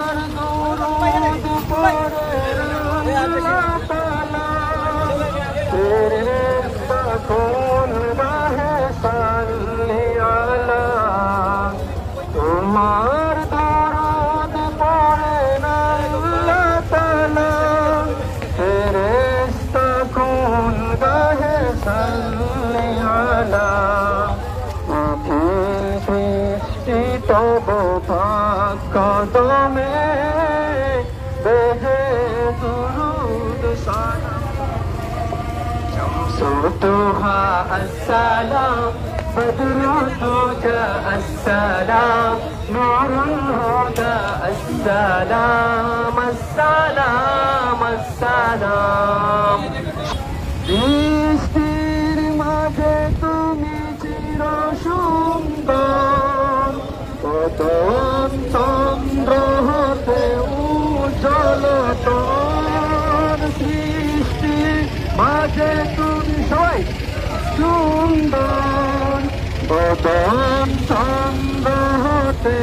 दुरूद पढ़े अल्लाह ताला तेरे कौन रहे सल्ली अला तुम्हार दुरूद पढ़े अल्लाह ताला तेरे कौन रहे सल्ली अला सृष्टि तब कदमे बेहे दुरूद सलाम शम्सुहा अस्सलाम बदरुहा अस्सलाम नूरुल हुदा अस्सलाम अस्सलाम अस्सलाम सृष्टिर माঝে তুমি চির সুন্দর পতন চন্দ্র হতে উজ্জ্বল তোর সৃষ্টি মাঝে তুমি সবাই সুন্দর পতন চন্দ্র